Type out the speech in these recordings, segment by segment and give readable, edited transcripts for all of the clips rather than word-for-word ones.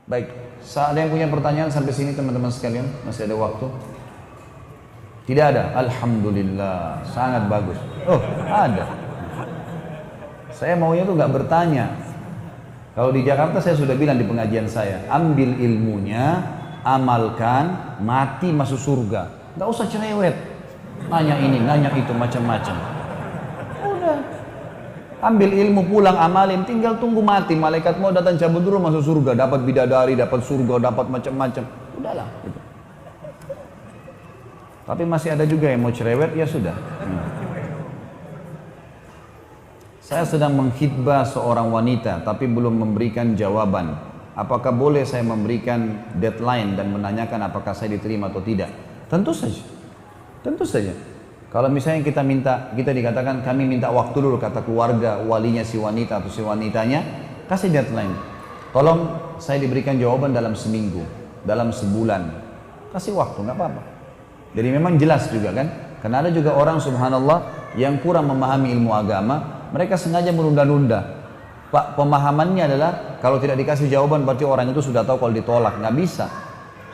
Baik, ada yang punya pertanyaan sampai sini teman-teman sekalian? Masih ada waktu? Tidak ada? Alhamdulillah, sangat bagus. Oh, ada. Saya maunya tuh nggak bertanya. Kalau di Jakarta saya sudah bilang di pengajian saya, ambil ilmunya, amalkan, mati masuk surga. Nggak usah cerewet. Nanya ini, nanya itu, macam-macam. Udah. Ambil ilmu pulang amalin, tinggal tunggu mati. Malaikat mau datang cabut dulu masuk surga, dapat bidadari, dapat surga, dapat macam-macam. Udahlah. Gitu. Tapi masih ada juga yang mau cerewet, ya sudah. Saya sedang mengkhidbah seorang wanita, tapi belum memberikan jawaban. Apakah boleh saya memberikan deadline dan menanyakan apakah saya diterima atau tidak? Tentu saja. Tentu saja. Kalau misalnya kita dikatakan kami minta waktu dulu, kata keluarga, walinya si wanita atau si wanitanya, kasih deadline. Tolong saya diberikan jawaban dalam seminggu, dalam sebulan. Kasih waktu, nggak apa-apa. Jadi memang jelas juga kan, karena ada juga orang subhanallah yang kurang memahami ilmu agama, mereka sengaja menunda-nunda. Pak, pemahamannya adalah kalau tidak dikasih jawaban berarti orang itu sudah tahu kalau ditolak, nggak bisa.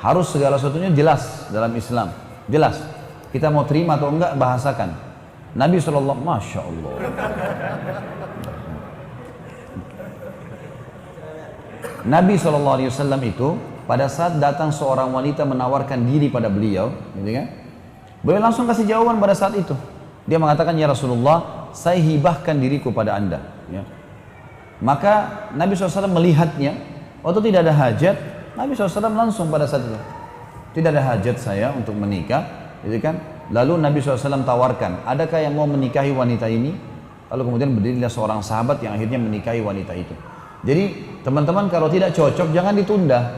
Harus segala sesuatunya jelas dalam Islam, jelas. Kita mau terima atau enggak, bahasakan. Nabi SAW, Masya Allah. Nabi SAW itu, pada saat datang seorang wanita menawarkan diri pada beliau, gitu kan? Beliau langsung kasih jawaban pada saat itu. Dia mengatakan, ya Rasulullah, saya hibahkan diriku pada anda. Ya. Maka Nabi SAW melihatnya, waktu tidak ada hajat, Nabi SAW langsung pada saat itu. Tidak ada hajat saya untuk menikah. Gitu kan? Lalu Nabi SAW tawarkan, adakah yang mau menikahi wanita ini? Lalu kemudian berdirilah seorang sahabat yang akhirnya menikahi wanita itu. Jadi teman-teman kalau tidak cocok jangan ditunda.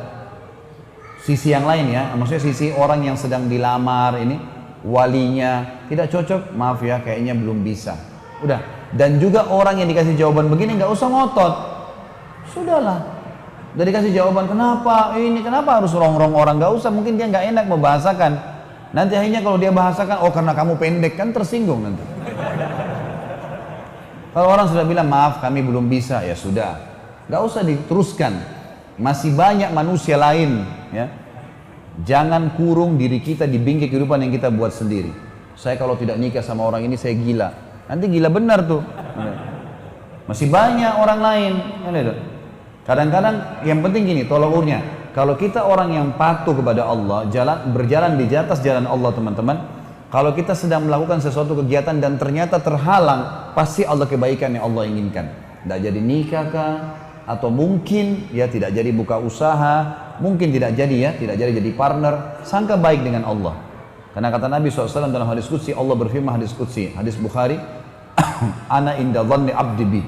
Sisi yang lain ya, maksudnya sisi orang yang sedang dilamar ini, walinya tidak cocok, maaf ya kayaknya belum bisa. Udah. Dan juga orang yang dikasih jawaban begini nggak usah ngotot. Sudahlah. Udah dikasih jawaban kenapa ini, kenapa harus rongrong orang, nggak usah, mungkin dia nggak enak membahasakan. Nanti akhirnya kalau dia bahasakan, oh karena kamu pendek, kan tersinggung nanti. Kalau orang sudah bilang, maaf kami belum bisa, ya sudah. Gak usah diteruskan. Masih banyak manusia lain. Ya. Jangan kurung diri kita di bingkai kehidupan yang kita buat sendiri. Saya kalau tidak nikah sama orang ini, saya gila. Nanti gila benar tuh. Masih banyak orang lain. Kadang-kadang yang penting gini, tolong ukurnya. Kalau kita orang yang patuh kepada Allah, berjalan di atas jalan Allah teman-teman, kalau kita sedang melakukan sesuatu kegiatan dan ternyata terhalang, pasti Allah kebaikan yang Allah inginkan. Tidak jadi nikah kah? Atau mungkin ya tidak jadi buka usaha, mungkin tidak jadi jadi partner, sangka baik dengan Allah. Karena kata Nabi SAW dalam hadis qudsi, Allah berfirman hadis qudsi, hadis Bukhari, Ana inda dhanni abdi bi.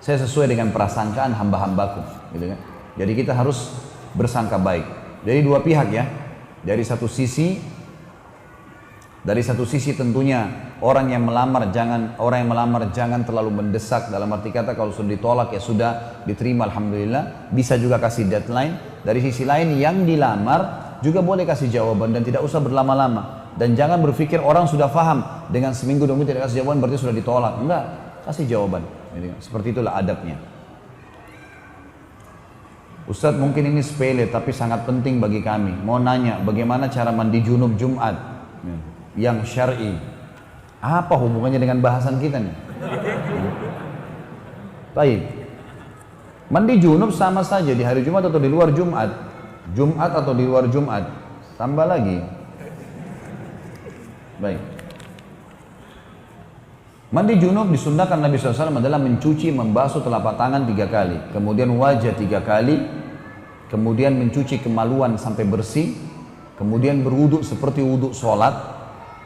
Saya sesuai dengan prasangkaan hamba-hambaku, gitu kan? Jadi kita harus bersangka baik. Dari dua pihak ya. Dari satu sisi tentunya orang yang melamar jangan terlalu mendesak, dalam arti kata kalau sudah ditolak ya sudah diterima alhamdulillah, bisa juga kasih deadline. Dari sisi lain yang dilamar juga boleh kasih jawaban dan tidak usah berlama-lama. Dan jangan berpikir orang sudah paham dengan seminggu dua minggu tidak kasih jawaban berarti sudah ditolak. Enggak, kasih jawaban. Seperti itulah adabnya. Ustadz mungkin ini sepele tapi sangat penting bagi kami. Mau nanya bagaimana cara mandi junub Jumat yang syar'i. Apa hubungannya dengan bahasan kita nih? Baik. Mandi junub sama saja di hari Jumat atau di luar Jumat. Jumat atau di luar Jumat. Tambah lagi. Baik. Mandi junub disunnahkan Nabi SAW adalah mencuci, membasuh telapak tangan 3 kali, kemudian wajah 3 kali, kemudian mencuci kemaluan sampai bersih, kemudian berwuduk seperti wuduk sholat,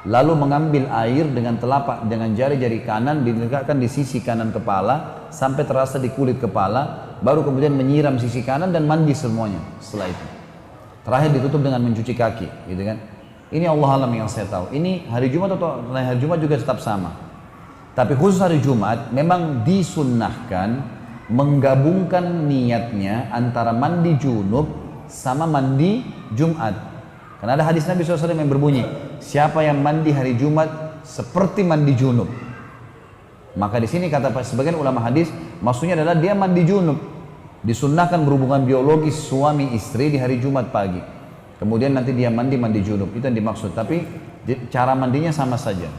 lalu mengambil air dengan dengan jari-jari kanan diletakkan di sisi kanan kepala sampai terasa di kulit kepala, baru kemudian menyiram sisi kanan dan mandi semuanya setelah itu. Terakhir ditutup dengan mencuci kaki, gitu kan? Ini Allah alam yang saya tahu. Ini hari Jumat atau hari Jumat juga tetap sama. Tapi khusus hari Jumat memang disunnahkan menggabungkan niatnya antara mandi junub sama mandi Jumat. Karena ada hadis Nabi SAW yang berbunyi, siapa yang mandi hari Jumat seperti mandi junub. Maka di sini kata sebagian ulama hadis, maksudnya adalah dia mandi junub. Disunnahkan berhubungan biologis suami istri di hari Jumat pagi. Kemudian nanti dia mandi junub, itu yang dimaksud. Tapi cara mandinya sama saja.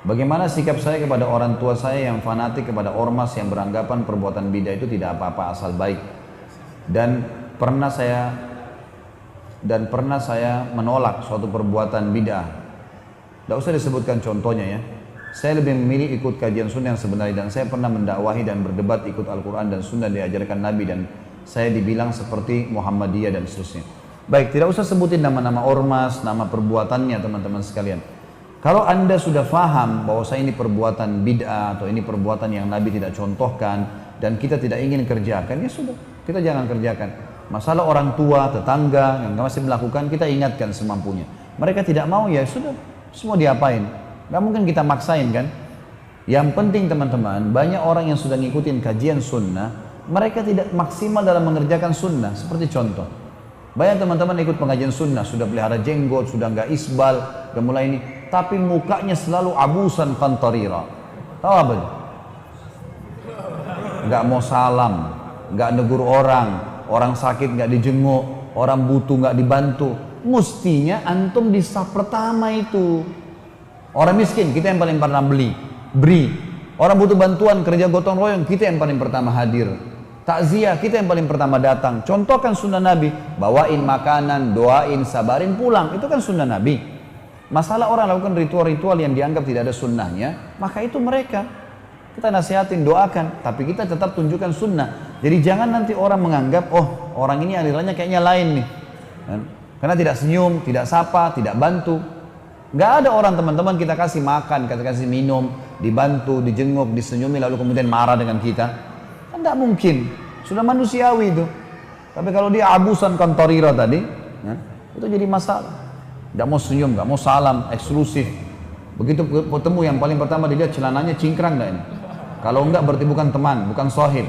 Bagaimana sikap saya kepada orang tua saya yang fanatik kepada ormas yang beranggapan perbuatan bid'ah itu tidak apa-apa asal baik. Dan pernah saya menolak suatu perbuatan bid'ah. Tidak usah disebutkan contohnya ya. Saya lebih memilih ikut kajian sunnah yang sebenarnya, dan saya pernah mendakwahi dan berdebat ikut Al-Quran dan sunnah diajarkan Nabi, dan saya dibilang seperti Muhammadiyah dan seterusnya. Baik, tidak usah sebutin nama-nama ormas, nama perbuatannya teman-teman sekalian. Kalau Anda sudah faham bahwa saya ini perbuatan bid'ah atau ini perbuatan yang Nabi tidak contohkan dan kita tidak ingin kerjakan, ya sudah, kita jangan kerjakan. Masalah orang tua, tetangga yang masih melakukan, kita ingatkan semampunya. Mereka tidak mau, ya sudah, semua diapain. Gak mungkin kita maksain kan. Yang penting teman-teman, banyak orang yang sudah ngikutin kajian sunnah, mereka tidak maksimal dalam mengerjakan sunnah. Seperti contoh, banyak teman-teman ikut pengajian sunnah, sudah pelihara jenggot, sudah nggak isbal, udah mulai ini, tapi mukanya selalu abusan kantarira. Tahu apa? Nggak mau salam, nggak negur orang sakit nggak dijenguk, orang butuh nggak dibantu. Mestinya antum di saf pertama itu. Orang miskin kita yang paling pernah beri. Orang butuh bantuan kerja gotong royong kita yang paling pertama hadir. Takziah kita yang paling pertama datang. Contohkan sunnah Nabi, bawain makanan, doain, sabarin, pulang. Itu kan sunnah Nabi. Masalah orang lakukan ritual-ritual yang dianggap tidak ada sunnahnya, maka itu mereka. Kita nasihatin, doakan, tapi kita tetap tunjukkan sunnah. Jadi jangan nanti orang menganggap, oh orang ini alirannya kayaknya lain nih. Karena tidak senyum, tidak sapa, tidak bantu. Gak ada orang teman-teman kita kasih makan, kita kasih minum, dibantu, dijenguk, disenyumi, lalu kemudian marah dengan kita. Kan tidak mungkin, sudah manusiawi itu. Tapi kalau dia abusan kantorira tadi, itu jadi masalah. Tidak mau senyum, tidak mau salam, eksklusif. Begitu ketemu yang paling pertama dilihat celananya cingkrang enggak ini? Kalau enggak berarti bukan teman, bukan sohib.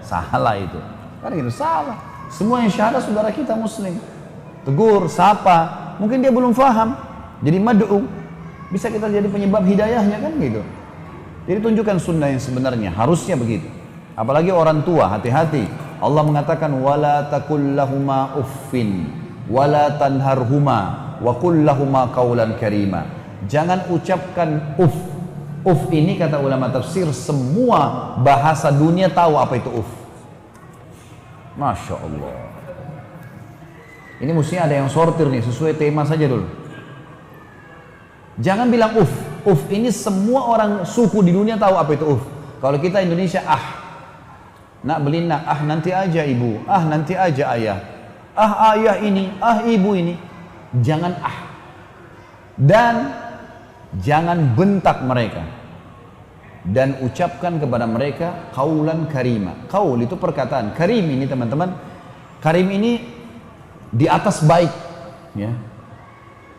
Salah itu. Kan gitu, salah. Semua yang syahadat saudara kita muslim. Tegur, sapa, mungkin dia belum faham. Jadi mad'u, bisa kita jadi penyebab hidayahnya kan gitu. Jadi tunjukkan sunnah yang sebenarnya, harusnya begitu. Apalagi orang tua, hati-hati. Allah mengatakan wala taqul lahuma uffin wala tanharhuma wa qul lahuma qaulan karima. Jangan ucapkan uff. Uff ini kata ulama tafsir semua bahasa dunia tahu apa itu uff. Masya Allah. Ini mestinya ada yang sortir nih, sesuai tema saja dulu. Jangan bilang uff. Uff ini semua orang suku di dunia tahu apa itu uff. Kalau kita Indonesia nak beli nak, nanti aja ibu, nanti aja ayah, ayah ini, ibu ini. Jangan dan jangan bentak mereka dan ucapkan kepada mereka qaulan karima. Qaul itu perkataan, karim ini teman-teman, karim ini di atas baik ya.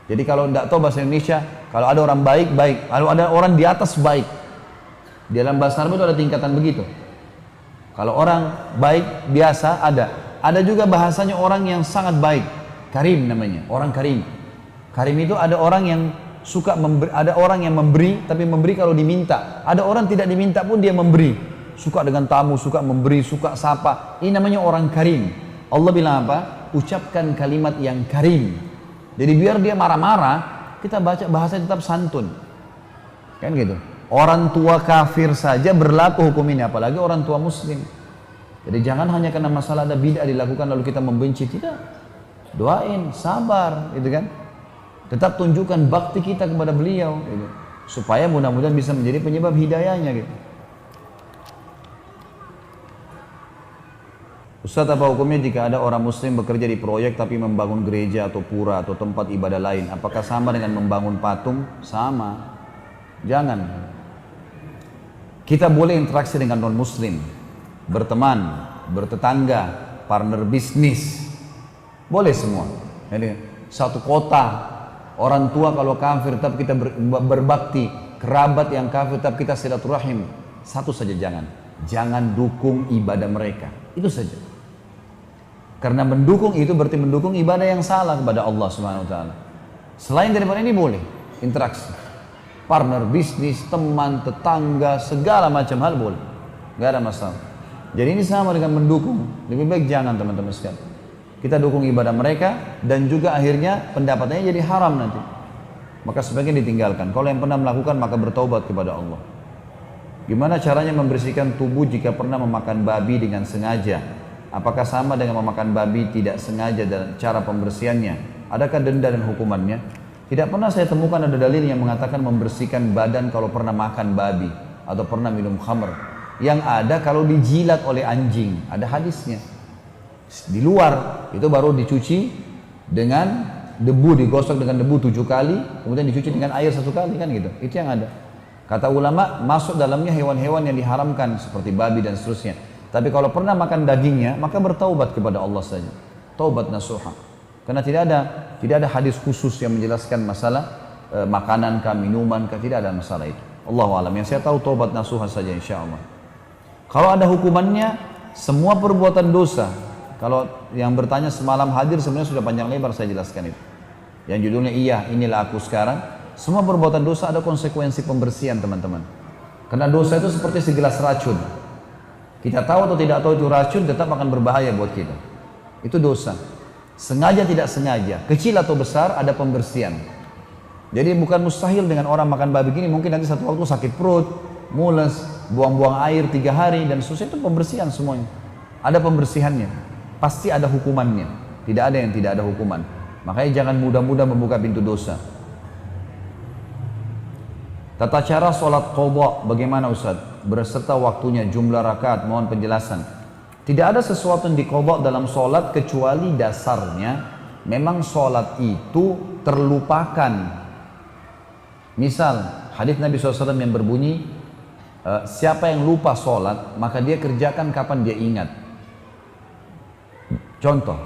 Jadi kalau tidak tahu bahasa Indonesia, kalau ada orang baik, kalau ada orang di atas baik, di dalam bahasa Arab itu ada tingkatan begitu. Kalau orang baik biasa ada juga bahasanya orang yang sangat baik, karim namanya, orang karim. Karim itu ada orang yang suka memberi, ada orang yang memberi, tapi memberi kalau diminta. Ada orang tidak diminta pun dia memberi, suka dengan tamu, suka memberi, suka sapa. Ini namanya orang karim. Allah bilang apa? Ucapkan kalimat yang karim. Jadi biar dia marah-marah, kita baca bahasa tetap santun. Kan gitu. Orang tua kafir saja berlaku hukum ini, apalagi orang tua muslim. Jadi jangan hanya karena masalah ada bid'ah dilakukan lalu kita membenci, tidak. Doain, sabar, gitu kan. Tetap tunjukkan bakti kita kepada beliau, gitu. Supaya mudah-mudahan bisa menjadi penyebab hidayahnya, gitu. Ustaz, apa hukumnya jika ada orang muslim bekerja di proyek tapi membangun gereja atau pura atau tempat ibadah lain? Apakah sama dengan membangun patung? Sama. Jangan. Kita boleh interaksi dengan non muslim, berteman, bertetangga, partner bisnis, boleh semua. Jadi satu kota, orang tua kalau kafir tetap kita berbakti, kerabat yang kafir tetap kita silaturahim. Satu saja jangan dukung ibadah mereka, itu saja. Karena mendukung itu berarti mendukung ibadah yang salah kepada Allah Subhanahu wa taala. Selain daripada ini boleh interaksi. partner bisnis, teman, tetangga, segala macam hal boleh, nggak ada masalah. Jadi ini sama dengan mendukung. Lebih baik jangan teman-teman sekalian. Kita dukung ibadah mereka dan juga akhirnya pendapatannya jadi haram nanti. Maka sebaiknya ditinggalkan. Kalau yang pernah melakukan maka bertaubat kepada Allah. Gimana caranya membersihkan tubuh jika pernah memakan babi dengan sengaja? Apakah sama dengan memakan babi tidak sengaja dalam cara pembersihannya? Adakah denda dan hukumannya? Tidak pernah saya temukan ada dalil yang mengatakan membersihkan badan kalau pernah makan babi atau pernah minum khamr. Yang ada kalau dijilat oleh anjing, ada hadisnya. Di luar itu baru dicuci dengan debu, digosok dengan debu 7 kali, kemudian dicuci dengan air 1 kali, kan gitu. Itu yang ada. Kata ulama masuk dalamnya hewan-hewan yang diharamkan seperti babi dan seterusnya. Tapi kalau pernah makan dagingnya maka bertaubat kepada Allah saja. Taubat nasuha. Karena tidak ada hadis khusus yang menjelaskan masalah makanan kah, minuman kah, tidak ada masalah itu. Allahu a'lam. Yang saya tahu taubat nasuha saja insyaallah. Kalau ada hukumannya, semua perbuatan dosa. Kalau yang bertanya semalam hadir sebenarnya sudah panjang lebar saya jelaskan itu. Yang judulnya iya, inilah aku sekarang. Semua perbuatan dosa ada konsekuensi pembersihan teman-teman. Karena dosa itu seperti segelas racun. Kita tahu atau tidak tahu itu racun tetap akan berbahaya buat kita. Itu dosa. Sengaja tidak sengaja, kecil atau besar ada pembersihan. Jadi bukan mustahil dengan orang makan babi gini mungkin nanti satu waktu sakit perut, mules, buang-buang air 3 hari dan seterusnya, itu pembersihan semuanya. Ada pembersihannya, pasti ada hukumannya. Tidak ada yang tidak ada hukuman. Makanya jangan mudah-mudah membuka pintu dosa. Tata cara sholat qadha bagaimana Ustaz? Berserta waktunya, jumlah rakaat, mohon penjelasan. Tidak ada sesuatu yang diqadha dalam sholat kecuali dasarnya memang sholat itu terlupakan. Misal hadis Nabi SAW yang berbunyi, siapa yang lupa sholat maka dia kerjakan kapan dia ingat. Contoh,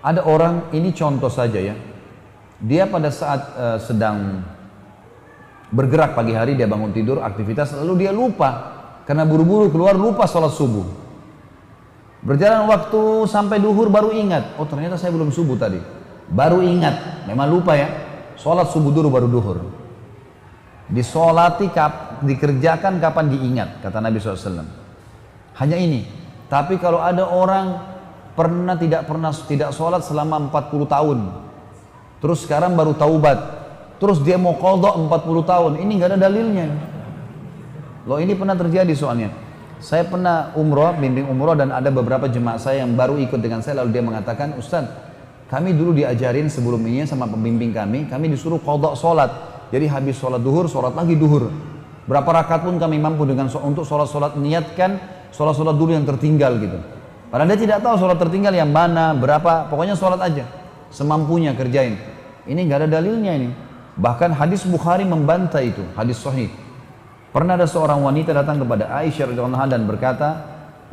ada orang, ini contoh saja ya, dia pada saat sedang bergerak pagi hari, dia bangun tidur, aktivitas, lalu dia lupa karena buru-buru keluar, lupa sholat subuh. Berjalan waktu sampai duhur baru ingat, oh ternyata saya belum subuh tadi. Baru ingat, memang lupa ya, sholat subuh dulu baru duhur. Disolati, dikerjakan kapan diingat, kata Nabi SAW. Hanya ini. Tapi kalau ada orang tidak sholat selama 40 tahun, terus sekarang baru taubat, terus dia mau qadha 40 tahun, ini nggak ada dalilnya. Loh ini pernah terjadi soalnya. Saya pernah umroh, bimbing umroh, dan ada beberapa jemaah saya yang baru ikut dengan saya, lalu dia mengatakan, Ustaz, kami dulu diajarin sebelum ini sama pembimbing kami disuruh qadha sholat. Jadi habis sholat duhur, sholat lagi duhur. Berapa rakaat pun kami mampu untuk sholat-sholat, niatkan sholat-sholat dulu yang tertinggal gitu. Padahal dia tidak tahu sholat tertinggal yang mana, berapa, pokoknya sholat aja. Semampunya kerjain. Ini nggak ada dalilnya ini. Bahkan hadis Bukhari membantah itu, hadis sahih. Pernah ada seorang wanita datang kepada Aisyah radhiyallahu anha dan berkata,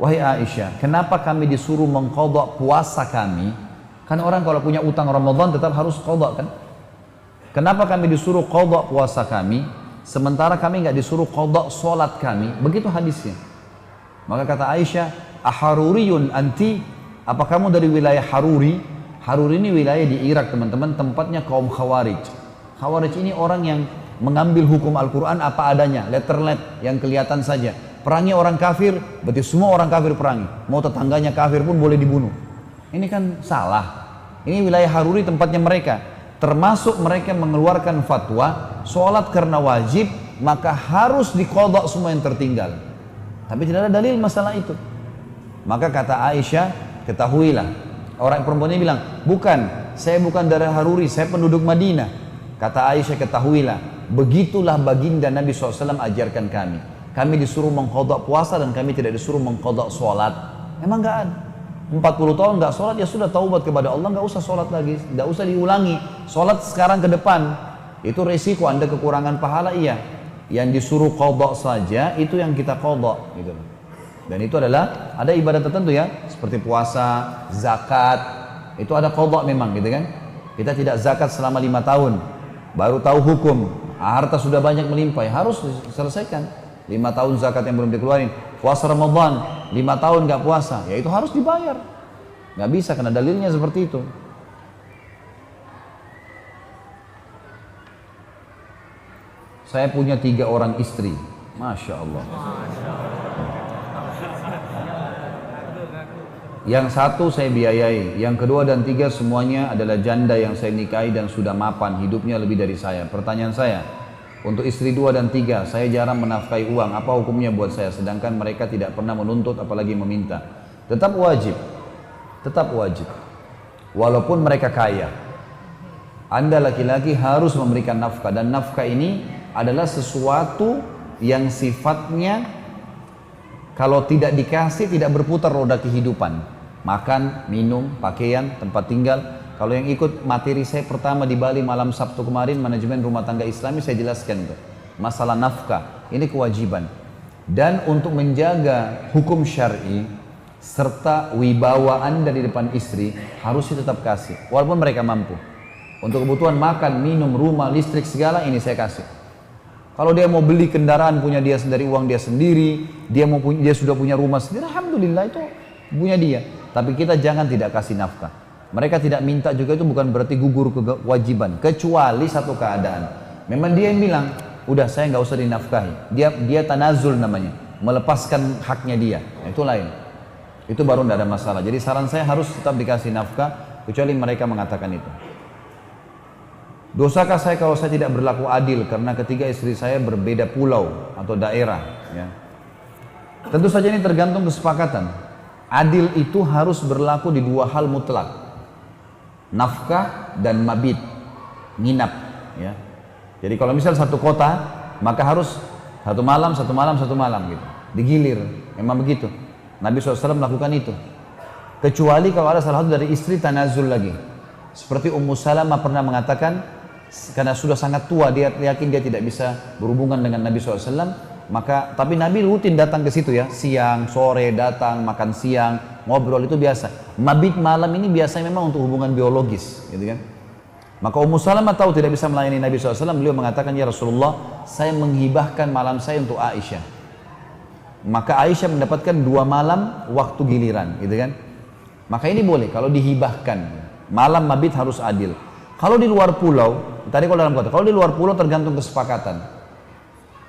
wahai Aisyah, kenapa kami disuruh mengqadha puasa kami? Kan orang kalau punya utang Ramadan tetap harus qadha kan? Kenapa kami disuruh qadha puasa kami, sementara kami nggak disuruh qadha sholat kami? Begitu hadisnya. Maka kata Aisyah, aharuriyun anti, apa kamu dari wilayah Haruri? Haruri ini wilayah di Irak teman-teman, tempatnya kaum Khawarij. Khawarij ini orang yang mengambil hukum Al-Quran apa adanya, letter-let yang kelihatan saja. Perangi orang kafir, berarti semua orang kafir perangi. Mau tetangganya kafir pun boleh dibunuh. Ini kan salah. Ini wilayah Haruri tempatnya mereka. Termasuk mereka mengeluarkan fatwa, sholat karena wajib, maka harus diqadha semua yang tertinggal. Tapi tidak ada dalil masalah itu. Maka kata Aisyah, ketahuilah. Orang perempuan ini bilang, bukan, saya bukan dari Haruri, saya penduduk Madinah. Kata Aisyah, ketahuilah, begitulah baginda Nabi SAW ajarkan kami. Kami disuruh mengqadha puasa dan kami tidak disuruh mengqadha sholat. Emang nggak ada. 40 tahun nggak sholat, ya sudah taubat kepada Allah, nggak usah sholat lagi, nggak usah diulangi. Sholat sekarang ke depan, itu resiko Anda kekurangan pahala, iya. Yang disuruh qadha saja, itu yang kita qadha. Gitu. Dan itu adalah, ada ibadah tertentu ya, seperti puasa, zakat, itu ada qadha memang gitu kan. Kita tidak zakat selama 5 tahun. Baru tahu hukum, harta sudah banyak melimpah, harus diselesaikan. 5 tahun zakat yang belum dikeluarin. Puasa Ramadan 5 tahun nggak puasa, ya itu harus dibayar. Nggak bisa karena dalilnya seperti itu. Saya punya 3 orang istri. Masya Allah. Yang satu saya biayai, yang kedua dan 3 semuanya adalah janda yang saya nikahi dan sudah mapan, hidupnya lebih dari saya. Pertanyaan saya, untuk istri 2 dan 3, saya jarang menafkahi uang, apa hukumnya buat saya? Sedangkan mereka tidak pernah menuntut apalagi meminta. Tetap wajib, walaupun mereka kaya. Anda laki-laki harus memberikan nafkah, dan nafkah ini adalah sesuatu yang sifatnya kalau tidak dikasih tidak berputar roda kehidupan. Makan, minum, pakaian, tempat tinggal. Kalau yang ikut materi saya pertama di Bali malam Sabtu kemarin, manajemen rumah tangga Islami, saya jelaskan tuh. Masalah nafkah, ini kewajiban. Dan untuk menjaga hukum syar'i serta wibawa Anda di depan istri, harusnya tetap kasih, walaupun mereka mampu. Untuk kebutuhan makan, minum, rumah, listrik, segala ini saya kasih. Kalau dia mau beli kendaraan punya dia sendiri, uang dia sendiri, dia sudah punya rumah sendiri, alhamdulillah itu punya dia. Tapi kita jangan tidak kasih nafkah. Mereka tidak minta juga itu bukan berarti gugur kewajiban, kecuali satu keadaan. Memang dia yang bilang, udah saya nggak usah dinafkahi. Dia tanazul namanya, melepaskan haknya dia. Nah, itu lain. Itu baru tidak ada masalah. Jadi saran saya harus tetap dikasih nafkah, kecuali mereka mengatakan itu. Dosakah saya kalau saya tidak berlaku adil karena ketiga istri saya berbeda pulau atau daerah? Ya. Tentu saja ini tergantung kesepakatan. Adil itu harus berlaku di 2 hal mutlak. Nafkah dan mabit, nginap. Ya. Jadi kalau misal satu kota, maka harus satu malam gitu. Digilir, memang begitu. Nabi SAW melakukan itu. Kecuali kalau ada salah satu dari istri tanazul lagi. Seperti Ummu Salamah pernah mengatakan, karena sudah sangat tua, dia yakin dia tidak bisa berhubungan dengan Nabi SAW, maka tapi Nabi rutin datang ke situ ya, siang, sore datang, makan siang, ngobrol, itu biasa. Mabit malam ini biasanya memang untuk hubungan biologis, gitu kan. Maka Ummu Salamah tahu tidak bisa melayani Nabi SAW, beliau mengatakan, ya Rasulullah, saya menghibahkan malam saya untuk Aisyah. Maka Aisyah mendapatkan 2 malam waktu giliran, gitu kan. Maka ini boleh kalau dihibahkan. Malam mabit harus adil. Kalau di luar pulau, tadi kalau dalam kota, kalau di luar pulau tergantung kesepakatan.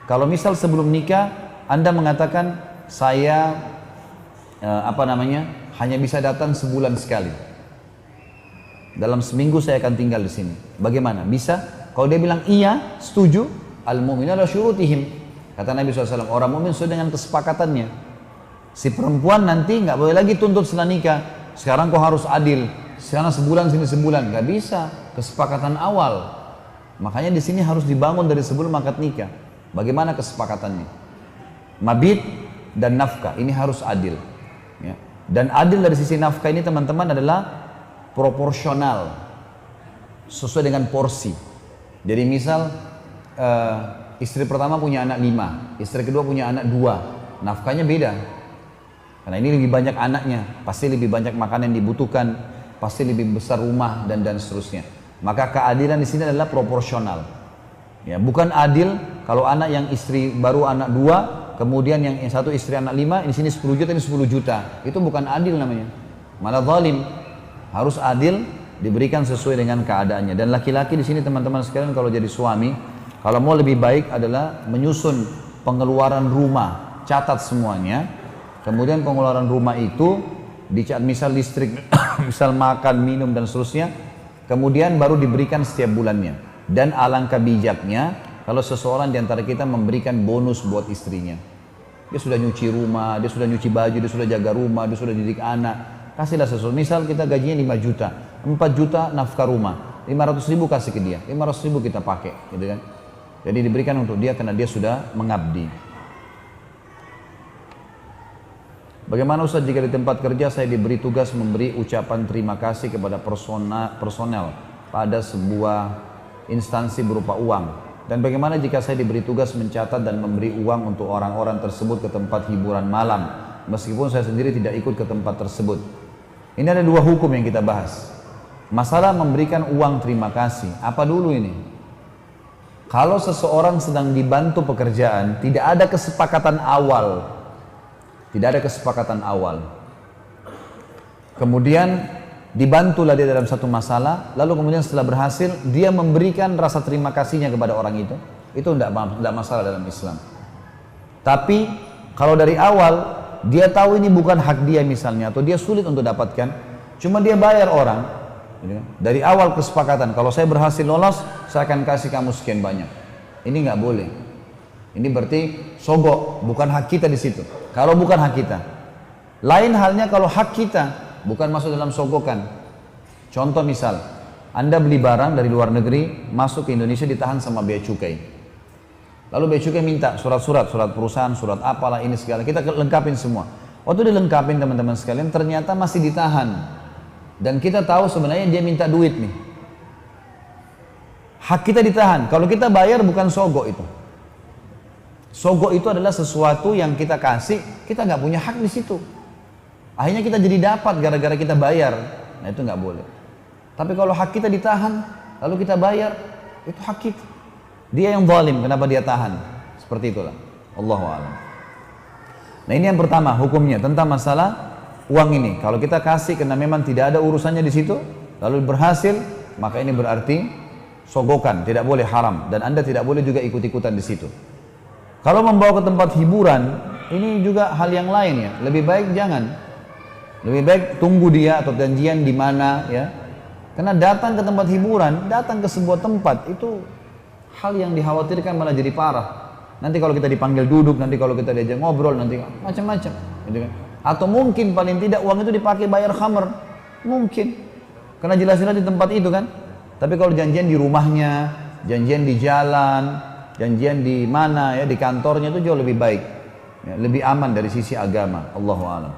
Kalau misal sebelum nikah, Anda mengatakan saya hanya bisa datang sebulan sekali. Dalam seminggu saya akan tinggal di sini. Bagaimana? Bisa? Kalau dia bilang iya, setuju, al-mu'minu ala syurutihim. Kata Nabi SAW, orang mukmin sesuai dengan kesepakatannya. Si perempuan nanti nggak boleh lagi tuntut setelah nikah. Sekarang kau harus adil. Sekarang sebulan sini sebulan, nggak bisa. Kesepakatan awal. Makanya di sini harus dibangun dari sebelum akad nikah. Bagaimana kesepakatannya? Mabit dan nafkah ini harus adil. Ya. Dan adil dari sisi nafkah ini teman-teman adalah proporsional, sesuai dengan porsi. Jadi misal istri pertama punya anak 5, istri kedua punya anak 2, nafkahnya beda. Karena ini lebih banyak anaknya, pasti lebih banyak makanan yang dibutuhkan, pasti lebih besar rumah dan seterusnya. Maka keadilan di sini adalah proporsional. Ya, bukan adil kalau anak yang istri baru anak 2, kemudian yang satu istri anak 5, di sini 10 juta, ini 10 juta. Itu bukan adil namanya. Malah zalim. Harus adil, diberikan sesuai dengan keadaannya. Dan laki-laki di sini teman-teman sekalian kalau jadi suami, kalau mau lebih baik adalah menyusun pengeluaran rumah, catat semuanya. Kemudian pengeluaran rumah itu dicatat, misal listrik, misal makan, minum dan seterusnya. Kemudian baru diberikan setiap bulannya. Dan alangkah bijaknya kalau seseorang di antara kita memberikan bonus buat istrinya. Dia sudah nyuci rumah, dia sudah nyuci baju, dia sudah jaga rumah, dia sudah didik anak. Kasihlah sesuatu. Misal kita gajinya 5 juta, 4 juta nafkah rumah, 500 ribu kasih ke dia, 500 ribu kita pakai, gitu kan. Jadi diberikan untuk dia karena dia sudah mengabdi. Bagaimana Ustaz jika di tempat kerja saya diberi tugas memberi ucapan terima kasih kepada personel pada sebuah instansi berupa uang? Dan bagaimana jika saya diberi tugas mencatat dan memberi uang untuk orang-orang tersebut ke tempat hiburan malam, meskipun saya sendiri tidak ikut ke tempat tersebut? Ini ada 2 hukum yang kita bahas. Masalah memberikan uang terima kasih, apa dulu ini? Kalau seseorang sedang dibantu pekerjaan, tidak ada kesepakatan awal. Tidak ada kesepakatan awal. Kemudian dibantulah dia dalam satu masalah, lalu kemudian setelah berhasil, dia memberikan rasa terima kasihnya kepada orang itu. itu tidak masalah dalam Islam. Tapi kalau dari awal dia tahu ini bukan hak dia misalnya, atau dia sulit untuk dapatkan, cuma dia bayar orang, dari awal kesepakatan, kalau saya berhasil lolos, saya akan kasih kamu sekian banyak. Ini nggak boleh. Ini berarti sogok, bukan hak kita di situ. Kalau bukan hak kita. Lain halnya kalau hak kita, bukan masuk dalam sogokan. Contoh misal, Anda beli barang dari luar negeri, masuk ke Indonesia ditahan sama bea cukai. Lalu bea cukai minta surat perusahaan, surat apalah ini segala, kita lengkapin semua. Waktu dilengkapin teman-teman sekalian, ternyata masih ditahan. Dan kita tahu sebenarnya dia minta duit nih. Hak kita ditahan, kalau kita bayar bukan sogok itu. Sogok itu adalah sesuatu yang kita kasih, kita nggak punya hak di situ. Akhirnya kita jadi dapat gara-gara kita bayar. Nah itu nggak boleh. Tapi kalau hak kita ditahan, lalu kita bayar, itu hak kita. Dia yang zalim, kenapa dia tahan? Seperti itulah. Allahu a'lam. Nah ini yang pertama hukumnya tentang masalah uang ini. Kalau kita kasih karena memang tidak ada urusannya di situ, lalu berhasil, maka ini berarti sogokan, tidak boleh haram. Dan Anda tidak boleh juga ikut-ikutan di situ. Kalau membawa ke tempat hiburan, ini juga hal yang lain ya. Lebih baik jangan. Lebih baik tunggu dia atau janjian di mana ya. Karena datang ke tempat hiburan, datang ke sebuah tempat itu hal yang dikhawatirkan malah jadi parah. Nanti kalau kita dipanggil duduk, nanti kalau kita diajak ngobrol, nanti macam-macam, gitu kan? Atau mungkin paling tidak uang itu dipakai bayar khamr, mungkin. Karena jelas-jelas di tempat itu kan. Tapi kalau janjian di rumahnya, janjian di jalan, janjian di mana ya, di kantornya itu jauh lebih baik, ya, lebih aman dari sisi agama. Allahu a'lam.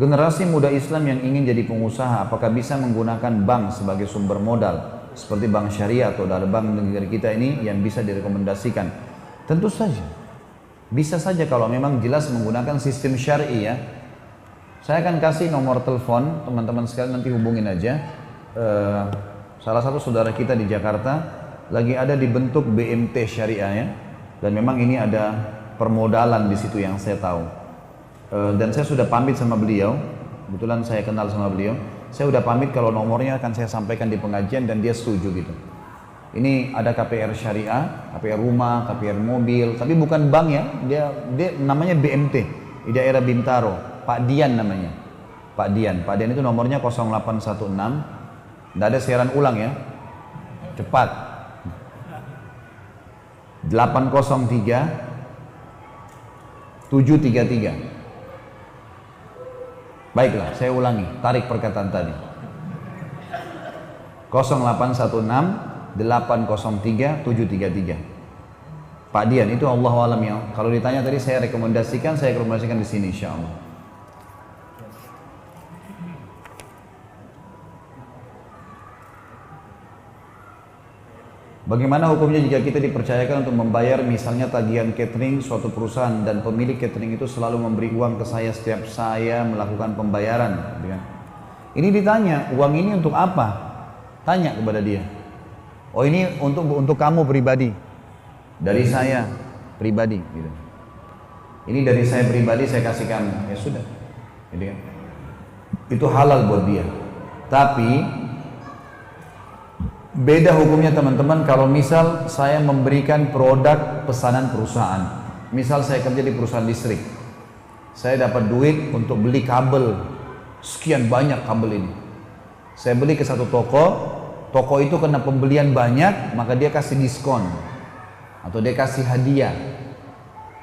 Generasi muda Islam yang ingin jadi pengusaha, apakah bisa menggunakan bank sebagai sumber modal seperti bank syariah atau dari bank negara kita ini yang bisa direkomendasikan? Tentu saja, bisa saja kalau memang jelas menggunakan sistem syar'i ya. Saya akan kasih nomor telepon teman-teman sekalian, nanti hubungin aja. Salah satu saudara kita di Jakarta lagi ada dibentuk BMT syariah ya, dan memang ini ada permodalan di situ yang saya tahu. Dan saya sudah pamit sama beliau, kebetulan saya kenal sama beliau. Saya sudah pamit kalau nomornya akan saya sampaikan di pengajian dan dia setuju gitu. Ini ada KPR syariah, KPR rumah, KPR mobil, tapi bukan bank ya, dia namanya BMT di daerah Bintaro, Pak Dian namanya. Pak Dian itu nomornya 0816, tidak ada siaran ulang ya, cepat. 803 733. Baiklah, saya ulangi, tarik perkataan tadi. 0816 803 733. Pak Dian itu Allah alam ya. Kalau ditanya tadi saya rekomendasikan di sini insyaallah. Bagaimana hukumnya jika kita dipercayakan untuk membayar misalnya tagihan catering suatu perusahaan dan pemilik catering itu selalu memberi uang ke saya setiap saya melakukan pembayaran? Ini ditanya, uang ini untuk apa? Tanya kepada dia. Oh ini untuk kamu pribadi, dari saya pribadi. Gitu. Ini dari saya pribadi saya kasih kamu, ya sudah. Gitu kan? Itu halal buat dia. Tapi beda hukumnya teman-teman kalau misal saya memberikan produk pesanan perusahaan. Misal saya kerja di perusahaan listrik, saya dapat duit untuk beli kabel, sekian banyak kabel ini. Saya beli ke satu toko itu karena pembelian banyak, maka dia kasih diskon atau dia kasih hadiah.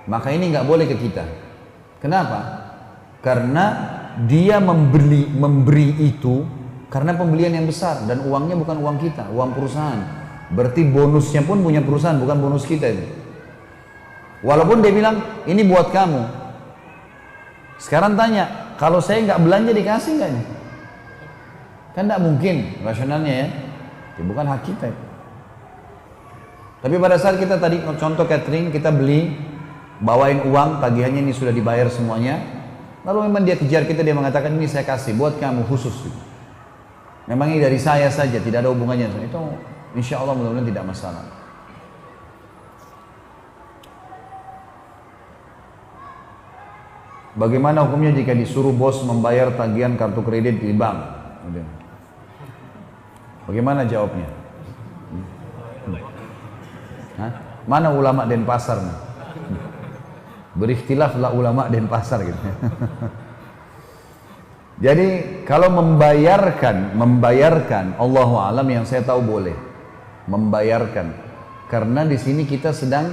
Maka ini nggak boleh ke kita. Kenapa? Karena dia memberi itu karena pembelian yang besar dan uangnya bukan uang kita, uang perusahaan. Berarti bonusnya pun punya perusahaan, bukan bonus kita itu. Walaupun dia bilang ini buat kamu. Sekarang tanya, kalau saya nggak belanja dikasih nggak ini? Kan nggak mungkin rasionalnya ya. Bukan hak kita. Tapi pada saat kita tadi contoh catering, kita beli, bawain uang, tagihannya ini sudah dibayar semuanya. Lalu memang dia kejar kita, dia mengatakan ini saya kasih buat kamu khusus. Memang ini dari saya saja, tidak ada hubungannya. Itu insya Allah mudah-mudahan tidak masalah. Bagaimana hukumnya jika disuruh bos membayar tagihan kartu kredit di bank? Bagaimana jawabnya? Mana ulama Denpasar nih? Berikhtilaflah ulama Denpasar gitu. Jadi kalau membayarkan Allahu a'lam, yang saya tahu boleh membayarkan, karena di sini kita sedang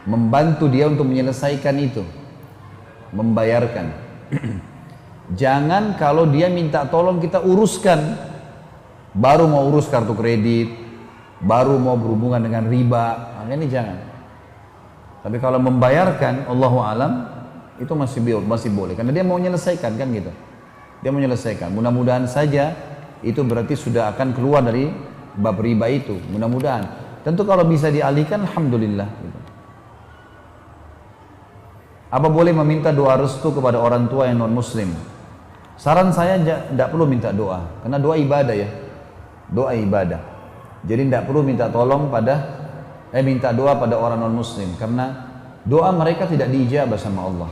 membantu dia untuk menyelesaikan itu, membayarkan. Jangan kalau dia minta tolong kita uruskan, baru mau urus kartu kredit, baru mau berhubungan dengan riba, ini jangan. Tapi kalau membayarkan Allahu a'lam itu masih boleh, karena dia mau menyelesaikan kan gitu. Dia menyelesaikan. Mudah-mudahan saja itu berarti sudah akan keluar dari bab riba itu. Mudah-mudahan. Tentu kalau bisa dialihkan, alhamdulillah. Gitu. Apa boleh meminta doa restu kepada orang tua yang non muslim? Saran saya tidak perlu minta doa, karena doa ibadah ya. Doa ibadah. Jadi tidak perlu minta tolong minta doa pada orang non muslim, karena doa mereka tidak diijabah sama Allah.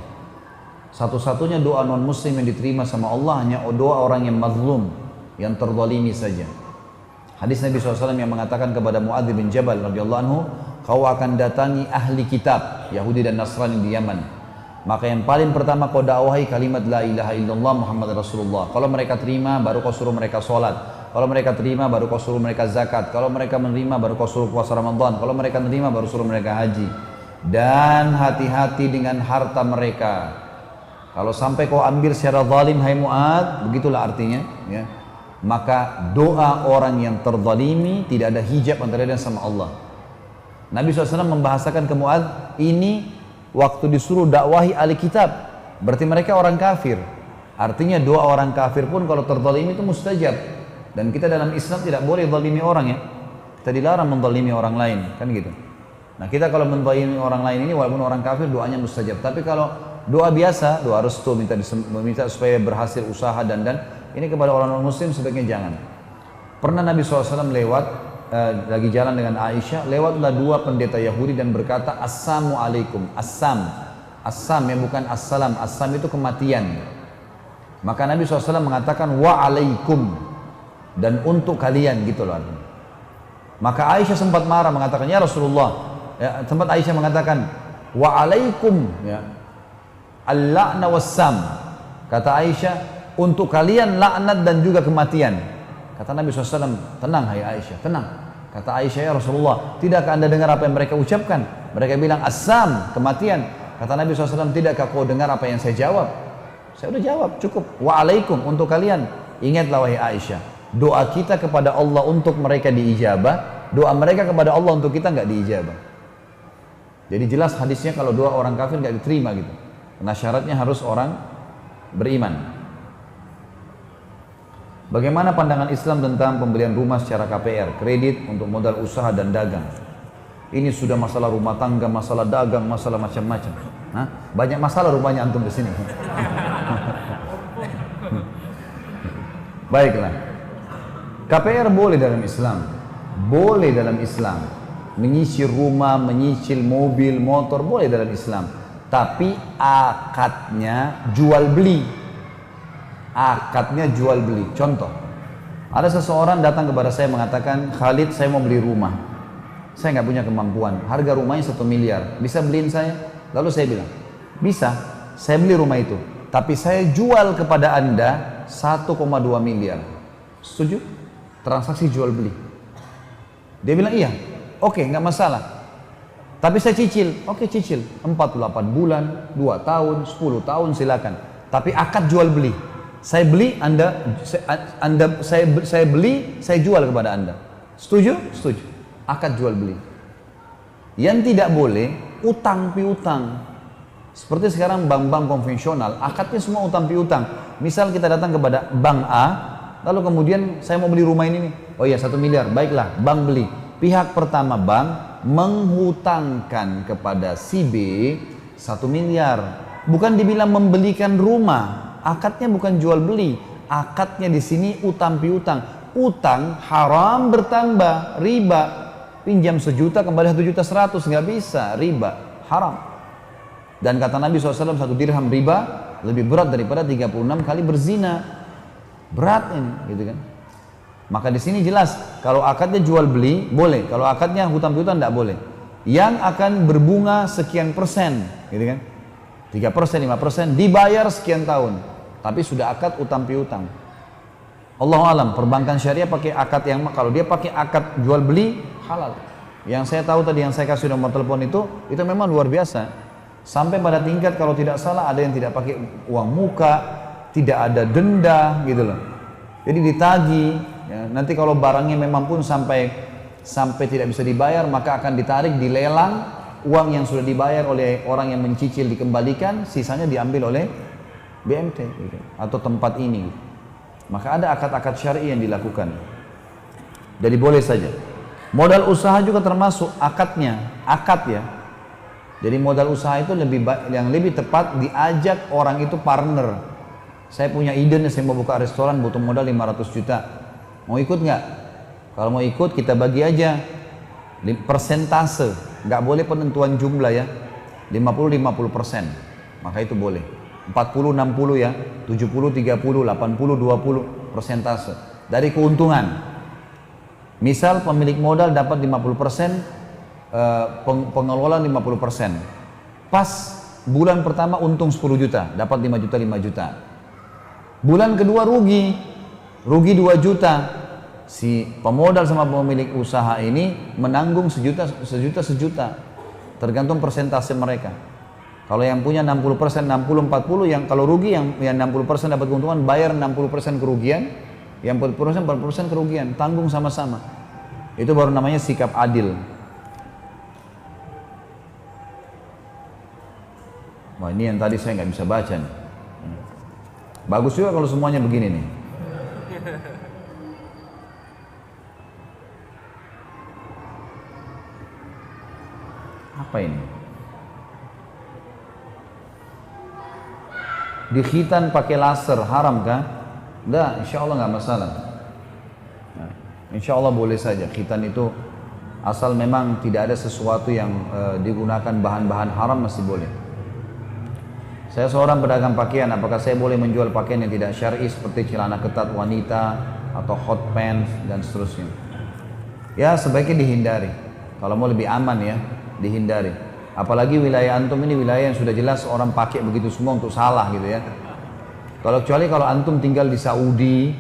Satu-satunya doa non muslim yang diterima sama Allah hanya doa orang yang mazlum, yang terzalimi saja. Hadis Nabi SAW yang mengatakan kepada Muadz bin Jabal radhiyallahu anhu, kau akan datangi ahli kitab Yahudi dan Nasrani di Yaman, maka yang paling pertama kau dakwahi kalimat la ilaha illallah Muhammad Rasulullah. Kalau mereka terima baru kau suruh mereka sholat, kalau mereka terima baru kau suruh mereka zakat, kalau mereka menerima baru kau suruh puasa Ramadan, kalau mereka menerima baru suruh mereka haji. Dan hati-hati dengan harta mereka. Kalau sampai kau ambil secara zalim, hai Mu'adz, begitulah artinya, ya. Maka doa orang yang terzalimi tidak ada hijab antara dia sama Allah. Nabi SAW membahasakan ke Mu'adz, ini waktu disuruh dakwahi ahli kitab, berarti mereka orang kafir. Artinya doa orang kafir pun kalau terzalimi itu mustajab. Dan kita dalam Islam tidak boleh zalimi orang ya. Kita dilarang menzalimi orang lain, kan gitu. Nah kita kalau menzalimi orang lain ini walaupun orang kafir doanya mustajab. Tapi kalau doa biasa, doa restu, meminta supaya berhasil usaha dan ini kepada orang non muslim sebaiknya jangan. Pernah Nabi SAW lewat lagi jalan dengan Aisyah, lewatlah dua pendeta Yahudi dan berkata assalamu alaikum. Assam ya, bukan assalam. Assam itu kematian. Maka Nabi SAW mengatakan wa alaikum, dan untuk kalian gitu loh. Maka Aisyah sempat marah mengatakan ya Rasulullah, ya, sempat Aisyah mengatakan wa alaikum ya al-la'na wassam. Kata Aisyah, untuk kalian laknat dan juga kematian. Kata Nabi SAW, tenang hai Aisyah, tenang. Kata Aisyah, ya Rasulullah, tidakkah anda dengar apa yang mereka ucapkan? Mereka bilang assam, kematian. Kata Nabi SAW, tidakkah kau dengar apa yang saya jawab? Saya udah jawab, cukup. Wa'alaikum, untuk kalian. Ingatlah wahai Aisyah, doa kita kepada Allah untuk mereka diijabah, doa mereka kepada Allah untuk kita nggak diijabah. Jadi jelas hadisnya kalau doa orang kafir nggak diterima gitu. Nah syaratnya harus orang beriman. Bagaimana pandangan Islam tentang pembelian rumah secara KPR, kredit untuk modal usaha dan dagang? Ini sudah masalah rumah tangga, masalah dagang, masalah macam-macam. Banyak masalah rupanya antum di sini. Baiklah. KPR boleh dalam Islam. Boleh dalam Islam. Menyicil rumah, menyicil mobil, motor boleh dalam Islam. Tapi akadnya jual beli. Akadnya jual beli. Contoh, ada seseorang datang kepada saya mengatakan, Khalid saya mau beli rumah, saya nggak punya kemampuan, harga rumahnya 1 miliar, bisa beliin saya? Lalu saya bilang, bisa, saya beli rumah itu, tapi saya jual kepada anda 1,2 miliar. Setuju? Transaksi jual beli. Dia bilang iya, oke, nggak masalah. Tapi saya cicil, oke cicil, 48 bulan, 2 tahun, 10 tahun silakan. Tapi akad jual beli, saya beli, saya beli, saya jual kepada anda. Setuju? Setuju. Akad jual beli. Yang tidak boleh, utang piutang. Seperti sekarang bank-bank konvensional, akadnya semua utang piutang. Misal kita datang kepada bank A, lalu kemudian saya mau beli rumah ini nih. Oh iya 1 miliar, baiklah, bank beli. Pihak pertama bank menghutangkan kepada si B 1 miliar. Bukan dibilang membelikan rumah, akadnya bukan jual beli, akadnya di sini utang piutang. Utang haram bertambah, riba. Pinjam 1 juta kembali 1.100.000, nggak bisa, riba, haram. Dan kata Nabi SAW 1 dirham riba lebih berat daripada 36 kali berzina. Berat ini, gitu kan? Maka di sini jelas kalau akadnya jual beli boleh, kalau akadnya hutang piutang tidak boleh. yang akan berbunga sekian persen, gitu kan? 3%, 5%, dibayar sekian tahun. Tapi sudah akad utang piutang. Allahu alam, perbankan syariah pakai akad yang, kalau dia pakai akad jual beli halal. Yang saya tahu tadi, yang saya kasih nomor telepon itu memang luar biasa. Sampai pada tingkat kalau tidak salah ada yang tidak pakai uang muka, tidak ada denda, gitu loh. Jadi ditagih, ya, nanti kalau barangnya memang pun sampai tidak bisa dibayar, maka akan ditarik, dilelang, uang yang sudah dibayar oleh orang yang mencicil dikembalikan, sisanya diambil oleh BMT gitu, atau tempat ini. Maka ada akad-akad syar'i yang dilakukan. Jadi boleh saja. Modal usaha juga termasuk akadnya, akad ya. Jadi modal usaha itu yang lebih tepat diajak orang itu partner. Saya punya ide nih, saya mau buka restoran, butuh modal 500 juta. Mau ikut nggak? Kalau mau ikut kita bagi aja persentase, nggak boleh penentuan jumlah ya, 50-50%, maka itu boleh 40-60 ya, 70-30, 80-20 persentase dari keuntungan. Misal pemilik modal dapat 50%, pengelola 50%, pas bulan pertama untung 10 juta, dapat 5 juta, 5 juta, bulan kedua rugi 2 juta, si pemodal sama pemilik usaha ini menanggung sejuta, tergantung persentase mereka. Kalau yang punya 60%, 60-40, yang kalau rugi yang 60% dapat keuntungan, bayar 60% kerugian, yang 40% kerugian, tanggung sama-sama. Itu baru namanya sikap adil. Wah, ini yang tadi saya nggak bisa baca nih. Bagus juga kalau semuanya begini nih. Apa ini? Dikhitan pakai laser haram kah? Enggak, insya Allah nggak masalah. Nah, insya Allah boleh saja. Khitan itu asal memang tidak ada sesuatu yang digunakan bahan-bahan haram masih boleh. Saya seorang pedagang pakaian, apakah saya boleh menjual pakaian yang tidak syar'i seperti celana ketat wanita atau hot pants dan seterusnya? Ya sebaiknya dihindari. Kalau mau lebih aman ya, dihindari. Apalagi wilayah antum ini wilayah yang sudah jelas orang pakai begitu semua untuk salah gitu ya. Kecuali kalau antum tinggal di Saudi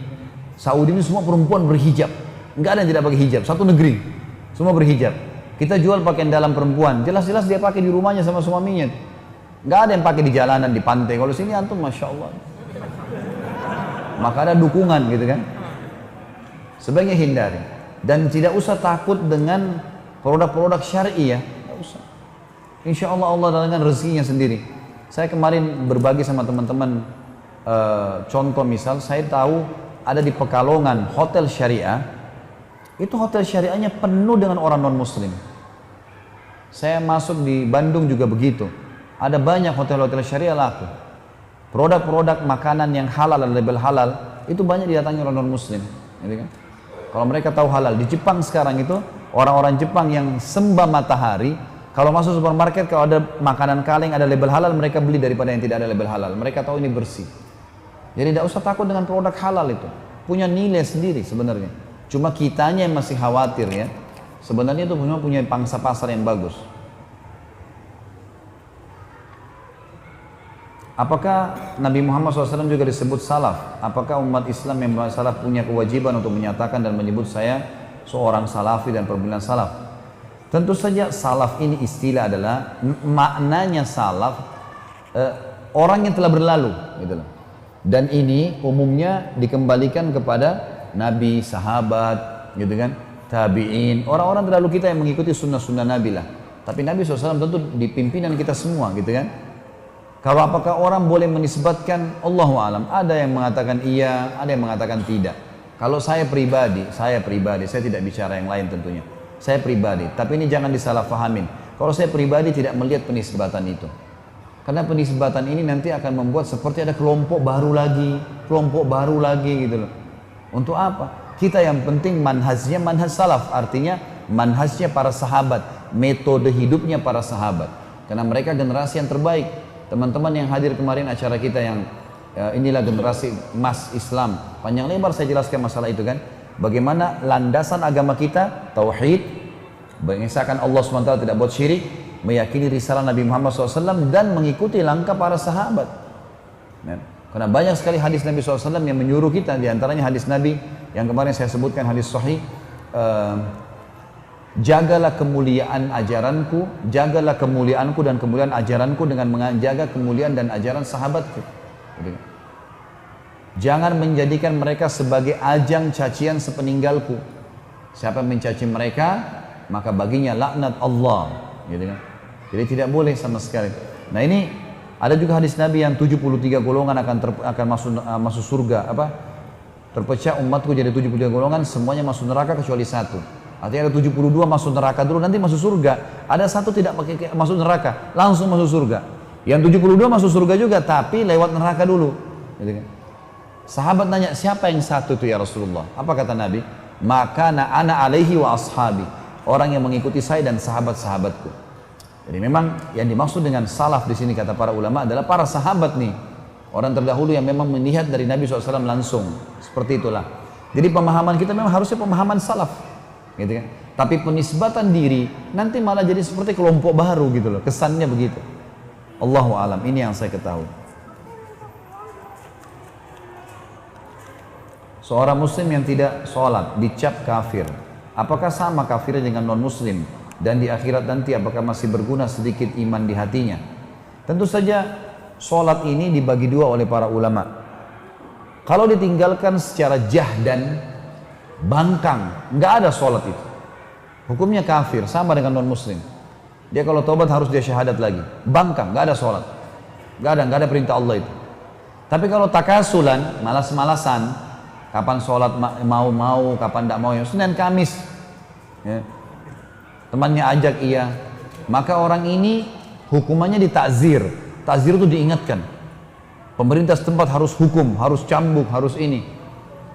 ini semua perempuan berhijab, nggak ada yang tidak pakai hijab, satu negeri semua berhijab. Kita jual pakaian dalam perempuan, jelas-jelas dia pakai di rumahnya sama suaminya, nggak ada yang pakai di jalanan, di pantai. Kalau sini antum masya Allah, maka ada dukungan gitu kan. Sebaiknya hindari dan tidak usah takut dengan produk-produk syar'i ya, nggak usah. Insya Allah Allah dengan rezekinya sendiri. Saya kemarin berbagi sama teman-teman contoh misal, saya tahu ada di Pekalongan hotel syariah, itu hotel syariahnya penuh dengan orang non muslim. Saya masuk di Bandung juga begitu, ada banyak hotel-hotel syariah laku. Produk-produk makanan yang halal dan label halal itu banyak didatangi orang non muslim, gitu kan? Kalau mereka tahu halal. Di Jepang sekarang itu orang-orang Jepang yang sembah matahari, kalau masuk supermarket, kalau ada makanan kaleng, ada label halal, mereka beli daripada yang tidak ada label halal. Mereka tahu ini bersih. Jadi tidak usah takut dengan produk halal itu. Punya nilai sendiri sebenarnya. Cuma kitanya yang masih khawatir ya. Sebenarnya itu punya pangsa pasar yang bagus. Apakah Nabi Muhammad SAW juga disebut salaf? Apakah umat Islam yang salaf punya kewajiban untuk menyatakan dan menyebut saya seorang salafi dan perbulan salaf? Tentu saja salaf ini istilah adalah maknanya salaf orang yang telah berlalu gitu loh. Dan ini umumnya dikembalikan kepada Nabi, sahabat gitu kan, tabi'in, orang-orang terdahulu kita yang mengikuti sunnah-sunnah Nabi lah. Tapi Nabi SAW tentu di pimpinan kita semua gitu kan. Kalau apakah orang boleh menisbatkan, Allahu alam, ada yang mengatakan iya, ada yang mengatakan tidak. Kalau saya pribadi, saya tidak bicara yang lain tentunya. Saya pribadi, tapi ini jangan disalahfahamin. Kalau saya pribadi tidak melihat penisbatan itu. Karena penisbatan ini nanti akan membuat seperti ada kelompok baru lagi gitu loh. Untuk apa? Kita yang penting manhajnya manhaj salaf, artinya manhajnya para sahabat, metode hidupnya para sahabat. Karena mereka generasi yang terbaik. Teman-teman yang hadir kemarin acara kita yang inilah generasi emas Islam. Panjang lebar saya jelaskan masalah itu kan. Bagaimana landasan agama kita, tauhid, mengesahkan Allah SWT tidak buat syirik, meyakini risalah Nabi Muhammad SAW dan mengikuti langkah para sahabat. Karena banyak sekali hadis Nabi SAW yang menyuruh kita, diantaranya hadis Nabi yang kemarin saya sebutkan, hadis sahih, jagalah kemuliaan ajaranku, jagalah kemuliaanku dan kemuliaan ajaranku dengan menjaga kemuliaan dan ajaran sahabatku. Jangan menjadikan mereka sebagai ajang cacian sepeninggalku. Siapa yang mencaci mereka, maka baginya laknat Allah. Jadi tidak boleh sama sekali. Nah ini ada juga hadis Nabi yang 73 golongan akan masuk surga. Terpecah umatku jadi 73 golongan, semuanya masuk neraka kecuali satu. Artinya ada 72 masuk neraka dulu, nanti masuk surga. Ada satu tidak pakai masuk neraka, langsung masuk surga. Yang 72 masuk surga juga, tapi lewat neraka dulu. Sahabat nanya, siapa yang satu itu ya Rasulullah? Apa kata Nabi? Maka ana alaihi wa ashabi. Orang yang mengikuti saya dan sahabat-sahabatku. Jadi memang yang dimaksud dengan salaf di sini kata para ulama adalah para sahabat nih. Orang terdahulu yang memang melihat dari Nabi SAW langsung. Seperti itulah. Jadi pemahaman kita memang harusnya pemahaman salaf. Gitu kan? Tapi penisbatan diri nanti malah jadi seperti kelompok baru gitu loh. Kesannya begitu. Allahu alam, ini yang saya ketahui. Seorang muslim yang tidak sholat dicap kafir, apakah sama kafirnya dengan non muslim? Dan di akhirat nanti apakah masih berguna sedikit iman di hatinya? Tentu saja sholat ini dibagi dua oleh para ulama. Kalau ditinggalkan secara jahdan, bangkang, nggak ada sholat itu, hukumnya kafir, sama dengan non muslim. Dia kalau tobat harus dia syahadat lagi. Bangkang, nggak ada sholat, nggak ada perintah Allah itu. Tapi kalau takasulan, malas-malasan, kapan sholat mau, kapan tidak mau, Senin Kamis, ya. Temannya ajak iya, maka orang ini hukumannya ditakzir. Takzir itu diingatkan. Pemerintah setempat harus hukum, harus cambuk, harus ini.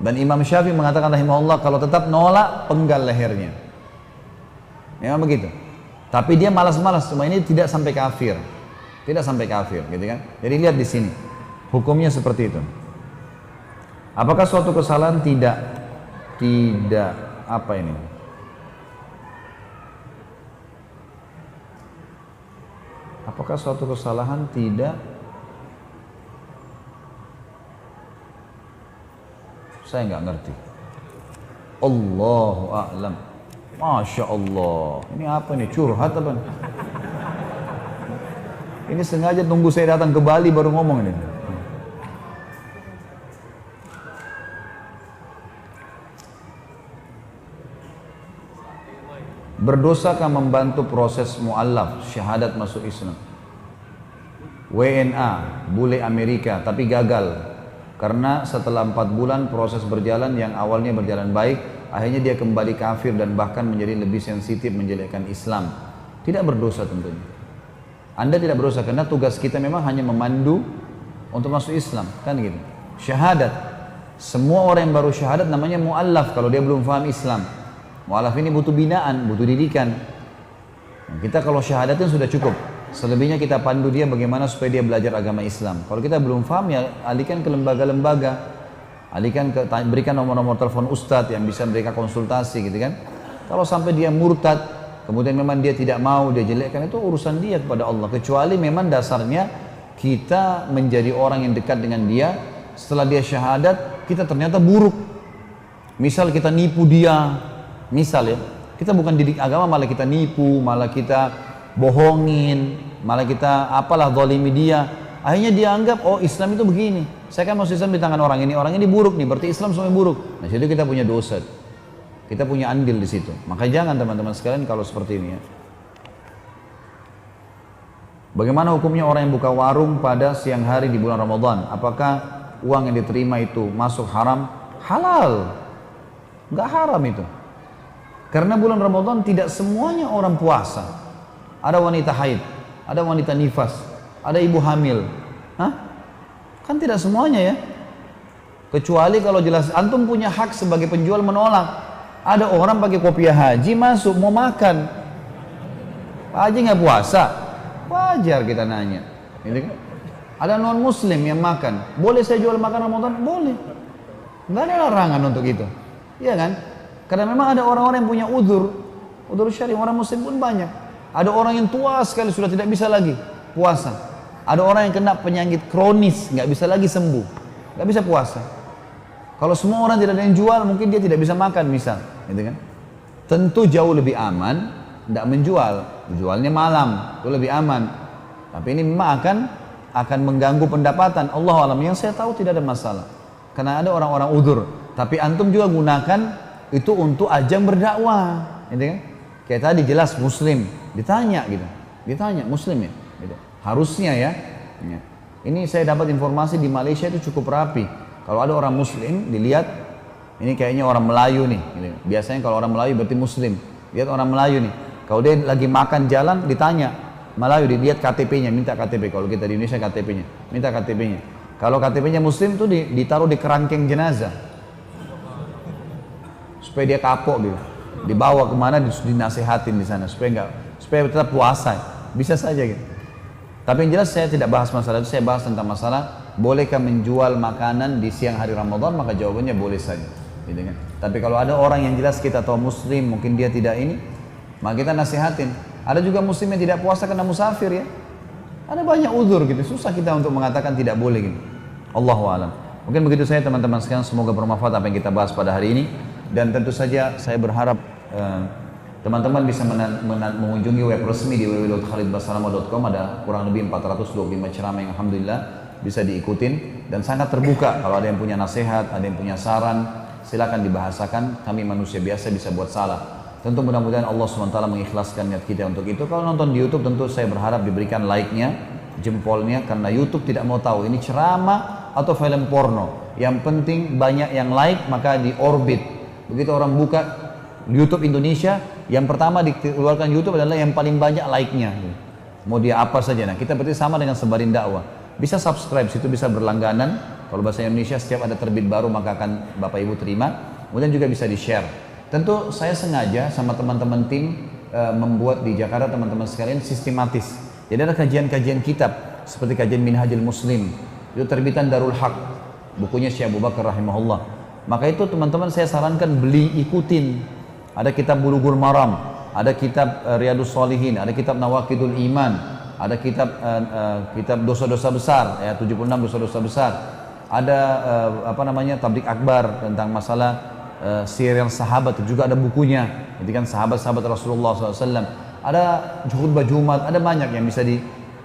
Dan Imam Syafi'i mengatakan rahimahullah, kalau tetap nolak, penggal lehernya. Memang begitu. Tapi dia malas-malas, cuma ini tidak sampai kafir. Tidak sampai kafir, gitu kan? Jadi lihat di sini, hukumnya seperti itu. Apakah suatu kesalahan tidak apa ini? Apakah suatu kesalahan tidak? Saya nggak ngerti. Allahu a'lam. Masya Allah. Ini apa nih? Curhat apa? Ini sengaja tunggu saya datang ke Bali baru ngomong ini. Berdosakah membantu proses mu'allaf, syahadat masuk Islam? WNA, bule Amerika, tapi gagal. Karena setelah 4 bulan proses berjalan yang awalnya berjalan baik, akhirnya dia kembali kafir dan bahkan menjadi lebih sensitif menjelekkan Islam. Tidak berdosa tentunya. Anda tidak berdosa karena tugas kita memang hanya memandu untuk masuk Islam, kan gitu. Syahadat, semua orang yang baru syahadat namanya mu'allaf kalau dia belum paham Islam. Mu'allaf ini butuh binaan, butuh didikan. Kita kalau syahadatin sudah cukup. Selebihnya kita pandu dia bagaimana supaya dia belajar agama Islam. Kalau kita belum paham ya alihkan ke lembaga-lembaga. Berikan nomor-nomor telepon ustadz yang bisa mereka konsultasi gitu kan. Kalau sampai dia murtad, kemudian memang dia tidak mau, dia jelekkan, itu urusan dia kepada Allah. Kecuali memang dasarnya kita menjadi orang yang dekat dengan dia, setelah dia syahadat, kita ternyata buruk. Misal kita nipu dia, misal ya, kita bukan didik agama malah kita nipu, malah kita bohongin, malah kita apalah zalimi dia. Akhirnya dia anggap, oh Islam itu begini. Saya kan masuk Islam di tangan orang ini buruk nih, berarti Islam semua buruk. Nah, jadi kita punya dosa. Kita punya andil di situ. Maka jangan teman-teman sekalian kalau seperti ini ya. Bagaimana hukumnya orang yang buka warung pada siang hari di bulan Ramadan? Apakah uang yang diterima itu masuk haram? Halal. Enggak haram itu. Karena bulan Ramadan tidak semuanya orang puasa. Ada wanita haid, ada wanita nifas, ada ibu hamil. Hah? Kan tidak semuanya ya. Kecuali kalau jelas antum punya hak sebagai penjual menolak. Ada orang pakai kopiah haji masuk mau makan. Pak Haji nggak puasa? Wajar kita nanya. Gitu kan? Ada non muslim yang makan. Boleh saya jual makan Ramadan? Boleh. Nggak ada larangan untuk itu. Iya kan? Karena memang ada orang-orang yang punya uzur. Udzur syar'i, orang muslim pun banyak. Ada orang yang tua sekali sudah tidak bisa lagi puasa. Ada orang yang kena penyakit kronis, nggak bisa lagi sembuh, nggak bisa puasa. Kalau semua orang tidak ada yang jual, mungkin dia tidak bisa makan misal, gitu kan? Tentu jauh lebih aman, tidak menjual, jualnya malam, itu lebih aman. Tapi ini memang akan mengganggu pendapatan. Allah alam, yang saya tahu tidak ada masalah, karena ada orang-orang udzur. Tapi antum juga gunakan itu untuk ajang berdakwah, gitu kan? Kayak tadi jelas muslim, ditanya gitu, ditanya muslim ya, gitu. Harusnya ya. Ini saya dapat informasi di Malaysia itu cukup rapi. Kalau ada orang muslim dilihat, ini kayaknya orang Melayu nih, gitu. Biasanya kalau orang Melayu berarti muslim. Lihat orang Melayu nih, kalau dia lagi makan jalan ditanya Melayu, dilihat KTP-nya, minta KTP. Kalau kita di Indonesia KTP-nya, minta KTP-nya. Kalau KTP-nya muslim tuh ditaruh di kerangkeng jenazah supaya dia kapok gitu, dibawa kemana dinasihatin di sana supaya tetap puasa, bisa saja gitu. Tapi yang jelas saya tidak bahas masalah itu, saya bahas tentang masalah bolehkah menjual makanan di siang hari Ramadan, maka jawabannya boleh saja, gitu kan. Tapi kalau ada orang yang jelas kita tahu muslim, mungkin dia tidak ini, maka kita nasihatin. Ada juga muslim yang tidak puasa karena musafir ya. Ada banyak udzur gitu, susah kita untuk mengatakan tidak boleh gitu. Allahu a'lam. Mungkin begitu saya teman-teman sekalian, semoga bermanfaat apa yang kita bahas pada hari ini. Dan tentu saja saya berharap teman-teman bisa mengunjungi web resmi di www.khalidbasalamah.com. Ada kurang lebih 425 ceramah yang alhamdulillah bisa diikutin dan sangat terbuka. Kalau ada yang punya nasihat, ada yang punya saran, silakan dibahasakan. Kami manusia biasa bisa buat salah. Tentu mudah-mudahan Allah SWT mengikhlaskan niat kita untuk itu. Kalau nonton di YouTube tentu saya berharap diberikan like-nya, jempolnya, karena YouTube tidak mau tahu ini ceramah atau film porno. Yang penting banyak yang like, maka di orbit. Begitu orang buka YouTube Indonesia, yang pertama dikeluarkan YouTube adalah yang paling banyak like-nya. Mau dia apa saja. Nah, kita berarti sama dengan sebarin dakwah. Bisa subscribe, situ bisa berlangganan. Kalau bahasa Indonesia setiap ada terbit baru maka akan Bapak Ibu terima. Kemudian juga bisa di-share. Tentu saya sengaja sama teman-teman tim membuat di Jakarta teman-teman sekalian sistematis. Jadi ada kajian-kajian kitab seperti kajian Minhajul Muslim. Itu terbitan Darul Haq, bukunya Syekh Abu Bakar rahimahullah. Maka itu teman-teman saya sarankan beli, ikutin. Ada kitab Bulughul Maram, ada kitab Riyadhus Shalihin, ada kitab Nawaqidul Iman, ada kitab kitab dosa-dosa besar, ya 76 dosa-dosa besar. Ada Tablik Akbar tentang masalah serial sahabat, itu juga ada bukunya. Itu kan sahabat-sahabat Rasulullah SAW. Ada khutbah Jumat, ada banyak yang bisa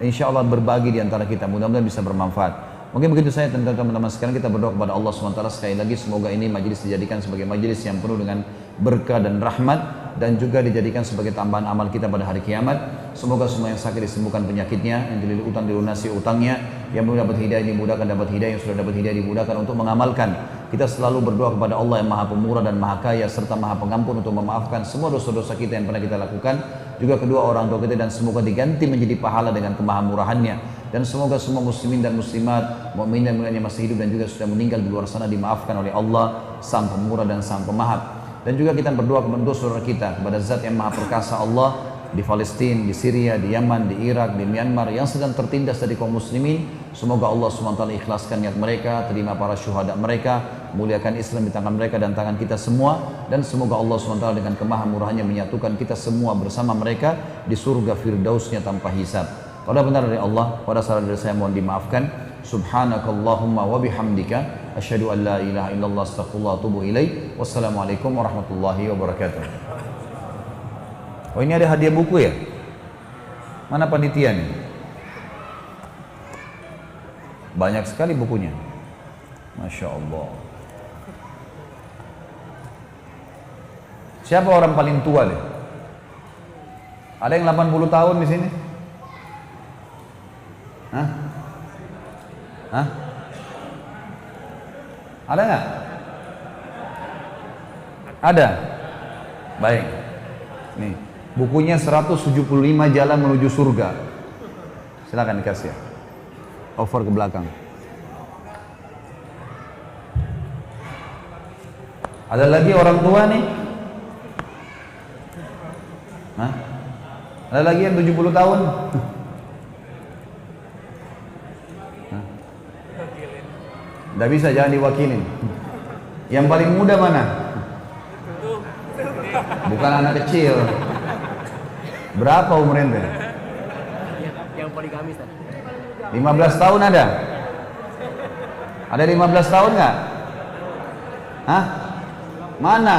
insya Allah berbagi di antara kita. Mudah-mudahan bisa bermanfaat. Mungkin begitu saya tentang teman-teman sekalian, kita berdoa kepada Allah SWT sekali lagi semoga ini majelis dijadikan sebagai majelis yang penuh dengan berkah dan rahmat, dan juga dijadikan sebagai tambahan amal kita pada hari kiamat. Semoga semua yang sakit disembuhkan penyakitnya, yang dililit utang dilunasi utangnya, yang belum dapat hidayah dimudahkan dapat hidayah, yang sudah dapat hidayah dimudahkan untuk mengamalkan. Kita selalu berdoa kepada Allah yang Maha Pemurah dan Maha Kaya serta Maha Pengampun untuk memaafkan semua dosa-dosa kita yang pernah kita lakukan, juga kedua orang tua kita, dan semoga diganti menjadi pahala dengan kemahamurahannya. Dan semoga semua muslimin dan muslimat, mukmin dan mukminat yang masih hidup dan juga sudah meninggal di luar sana dimaafkan oleh Allah Sang Pemurah dan Sang Pemaaf. Dan juga kita berdoa kepada saudara kita, kepada Zat yang Maha Perkasa Allah di Palestina, di Syria, di Yaman, di Irak, di Myanmar yang sedang tertindas dari kaum muslimin. Semoga Allah SWT ikhlaskan niat mereka, terima para syuhada mereka, muliakan Islam di tangan mereka dan tangan kita semua. Dan semoga Allah SWT dengan kemahamurahannya menyatukan kita semua bersama mereka di surga firdausnya tanpa hisab. Pada benar dari Allah, pada salah dari saya mohon dimaafkan. Subhanakallahumma wa bihamdika asyhadu an la ilaha illallah astaghfirullah wa atubu ilaik. Wassalamualaikum warahmatullahi wabarakatuh. Oh, ini ada hadiah buku ya? Mana panitia nih? Banyak sekali bukunya. Masya Allah. Siapa orang paling tua deh? Ada yang 80 tahun di sini? Hah? Hah? Ada nggak? Ada. Baik. Nih, bukunya 175 Jalan Menuju Surga. Silakan dikasih ya. Over ke belakang. Ada lagi orang tua nih? Hah? Ada lagi yang 70 tahun? Tidak bisa, jangan diwakilin. Yang paling muda mana? Bukan anak kecil. Berapa umur ente? Yang poligamis tadi. 15 tahun ada? Ada 15 tahun nggak? Hah? Mana?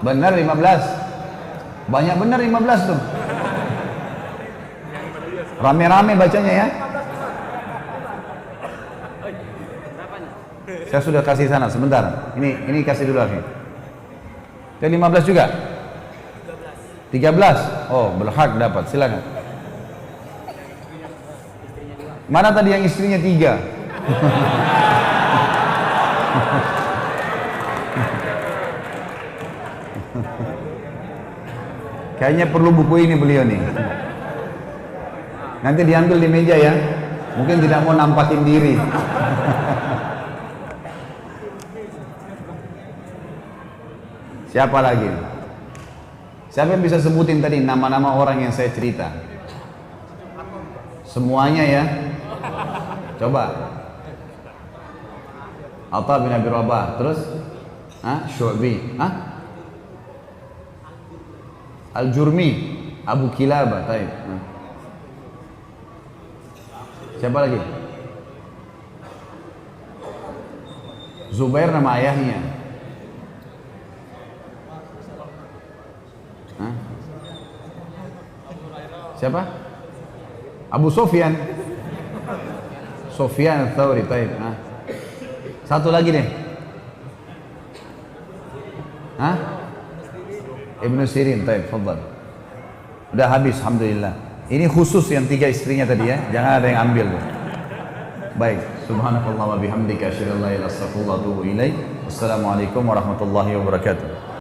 Benar 15? Banyak benar 15 tuh. Rame-rame bacanya ya. Saya sudah kasih sana, sebentar. Ini kasih dulu lagi. Itu 15 juga? 13. Oh, berhak dapat. Silakan. Mana tadi yang istrinya 3? Kayaknya perlu buku ini beliau nih. Nanti diambil di meja ya. Mungkin tidak mau nampakin diri. Siapa lagi? Siapa yang bisa sebutin tadi nama-nama orang yang saya cerita? Semuanya ya. Coba. Atha bin Abi Rabah, terus Syu'bi, Al-Jurmi, Abu Kilabah, taib. Siapa lagi? Zubair nama ayahnya. Siapa? Abu Sufyan. Sufyan Ats-Tsauri, taib. Satu lagi deh. Ibnu Sirin, taib, fadhal. Udah habis, alhamdulillah. Ini khusus yang 3 istrinya tadi ya. Jangan ada yang ambil. Baik, subhanakallah wa bihamdika asyhadu an la ilaha illa anta astaghfiruka wa atubu ilaik. Wassalamualaikum warahmatullahi wabarakatuh.